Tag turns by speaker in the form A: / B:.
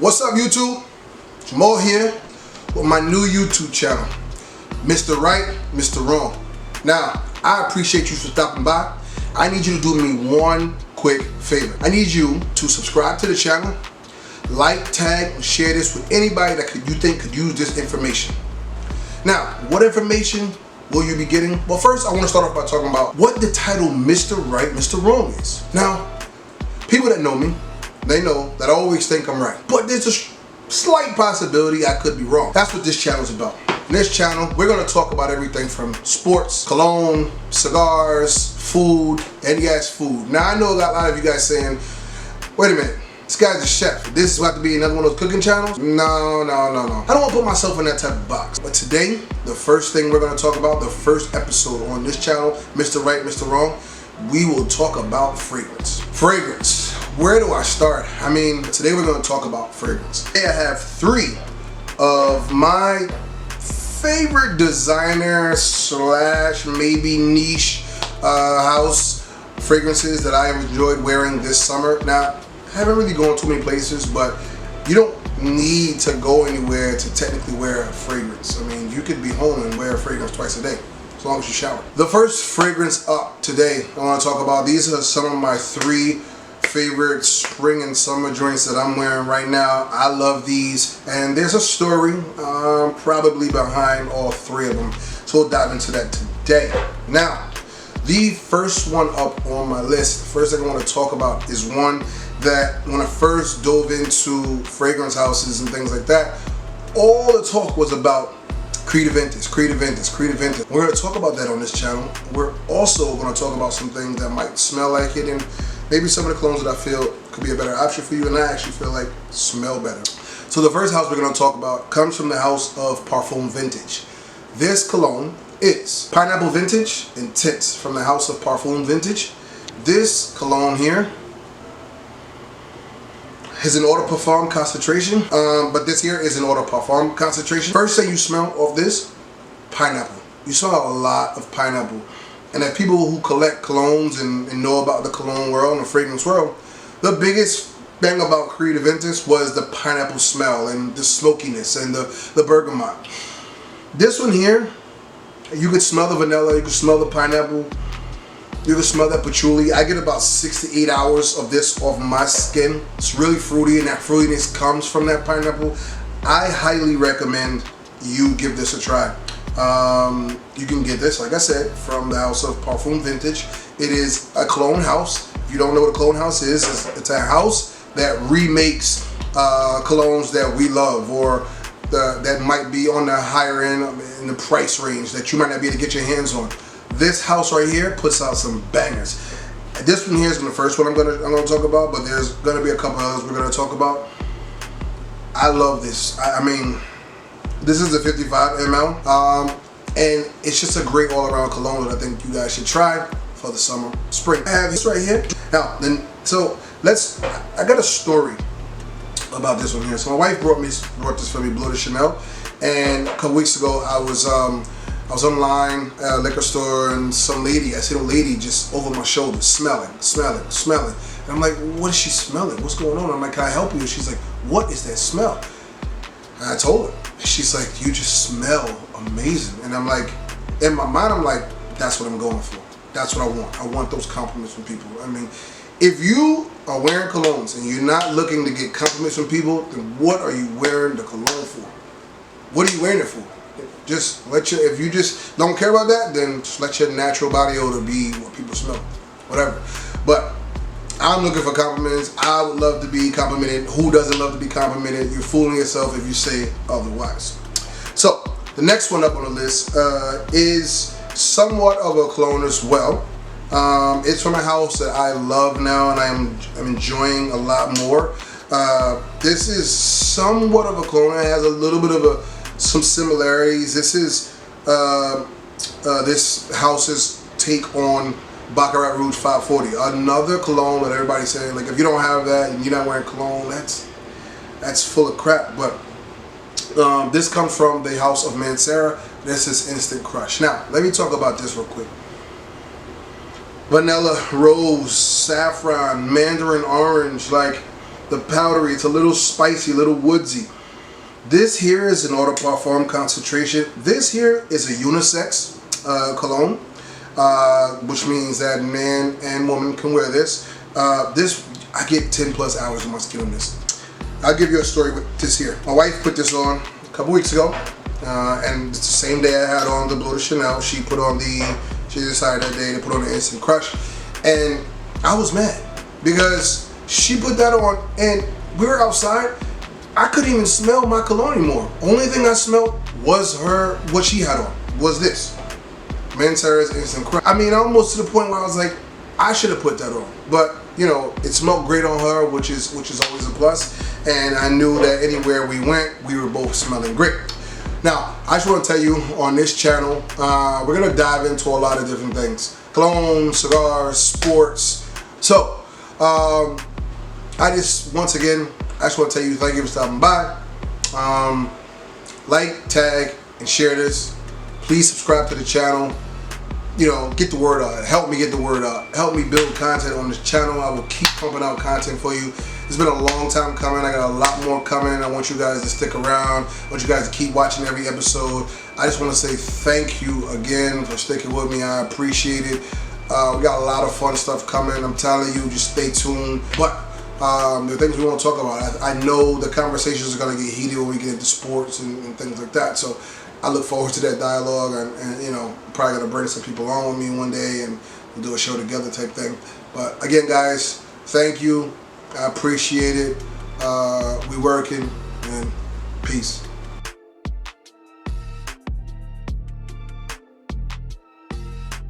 A: What's up, YouTube? Jamal here with my new YouTube channel, Mr. Right, Mr. Wrong. Now, I appreciate you for stopping by. I need you to do me one quick favor. I need you to subscribe to the channel, like, tag, and share this with anybody that you think could use this information. Now, what information will you be getting? Well, first, I want to start off by talking about what the title Mr. Right, Mr. Wrong is. Now, people that know me, they know that I always think I'm right. But there's a slight possibility I could be wrong. That's what this channel is about. In this channel, we're going to talk about everything from sports, cologne, cigars, food, and yes, food. Now, I know a lot of you guys saying, wait a minute, this guy's a chef. This is about to be another one of those cooking channels? No. I don't want to put myself in that type of box. But today, the first thing we're going to talk about, the first episode on this channel, Mr. Right, Mr. Wrong, we will talk about fragrance. Fragrance. Where do I start? I mean, today we're going to talk about fragrance. Today I have 3 of my favorite designer / maybe niche house fragrances that I have enjoyed wearing this summer. Now, I haven't really gone too many places, but you don't need to go anywhere to technically wear a fragrance. I mean, you could be home and wear a fragrance twice a day, as long as you shower. The first fragrance up today I want to talk about, these are some of my 3 favorite spring and summer joints that I'm wearing right now. I love these, and there's a story probably behind all 3 of them, so we'll dive into that today. Now, the first one up on my list, the first thing I want to talk about is one that when I first dove into fragrance houses and things like that, all the talk was about Creed Aventus. We're going to talk about that on this channel. We're also going to talk about some things that might smell like it, and maybe some of the colognes that I feel could be a better option for you, and I actually feel like smell better. So the first house we're going to talk about comes from the house of Parfum Vintage. This cologne is Pineapple Vintage Intense from the house of Parfum Vintage. This cologne here is an Eau de Parfum concentration, but this here is an Eau de Parfum concentration. First thing you smell of this, pineapple. You smell a lot of pineapple. And as people who collect colognes and know about the cologne world and the fragrance world, the biggest thing about Creed Aventus was the pineapple smell and the smokiness and the bergamot. This one here, you could smell the vanilla, you could smell the pineapple, you can smell that patchouli. I get about 6 to 8 hours of this off my skin. It's really fruity, and that fruitiness comes from that pineapple. I highly recommend you give this a try. You can get this, like I said, from the house of Parfum Vintage. It is a cologne house. If you don't know what a cologne house is, it's a house that remakes colognes that we love, or that might be on the higher end in the price range that you might not be able to get your hands on. This house right here puts out some bangers. This one here is the first one I'm gonna talk about, but there's gonna be a couple others we're gonna talk about. I love this. I mean, this is a 55 ml, and it's just a great all-around cologne that I think you guys should try for the summer, spring. I have this right here. Now, I got a story about this one here. So my wife brought this for me, Bleu de Chanel, and a couple weeks ago I was online at a liquor store, and I see a lady just over my shoulder smelling. And I'm like, what is she smelling? What's going on? I'm like, can I help you? And she's like, what is that smell? And I told her. She's like, you just smell amazing. And I'm like, in my mind, I'm like, that's what I'm going for. That's what I want. I want those compliments from people. I mean, if you are wearing colognes and you're not looking to get compliments from people, then what are you wearing the cologne for? What are you wearing it for? If you just don't care about that, then just let your natural body odor be what people smell. Whatever. But I'm looking for compliments. I would love to be complimented. Who doesn't love to be complimented? You're fooling yourself if you say otherwise. So the next one up on the list is somewhat of a cologne as well. It's from a house that I love now, and I'm enjoying a lot more. This is somewhat of a cologne. It has a little bit of some similarities. This is this house's take on Baccarat Rouge 540, another cologne that everybody's saying, like, if you don't have that and you're not wearing cologne, that's full of crap. But this comes from the house of Mancera. This is Instant Crush. Now, let me talk about this real quick. vanilla, rose, saffron, mandarin orange. Like, the powdery. It's a little spicy, a little woodsy. This here is an Eau de Parfum concentration. This here is a unisex cologne, which means that man and woman can wear this. I get 10 plus hours of my skin on this. I'll give you a story with this here. My wife put this on a couple weeks ago, and it's the same day I had on the Bleu de Chanel. She decided that day to put on the Instant Crush, and I was mad because she put that on and we were outside. I couldn't even smell my cologne anymore. Only thing I smelled was what she had on, was this. Manzara's Instant Crush. I mean, almost to the point where I was like, I should have put that on. But, you know, it smelled great on her, which is always a plus. And I knew that anywhere we went, we were both smelling great. Now, I just want to tell you, on this channel, we're going to dive into a lot of different things. Cologne, cigars, sports. So, once again, I just want to tell you thank you for stopping by. Like, tag, and share this. Please subscribe to the channel. You know, get the word out. Help me get the word out. Help me build content on this channel. I will keep pumping out content for you. It's been a long time coming. I got a lot more coming. I want you guys to stick around. I want you guys to keep watching every episode. I just want to say thank you again for sticking with me. I appreciate it. We got a lot of fun stuff coming. I'm telling you, just stay tuned. But the things we want to talk about, I know the conversations are going to get heated when we get into sports and things like that. So I look forward to that dialogue, and you know, probably going to bring some people on with me one day and we'll do a show together type thing. But again, guys, thank you. I appreciate it. We working, and peace.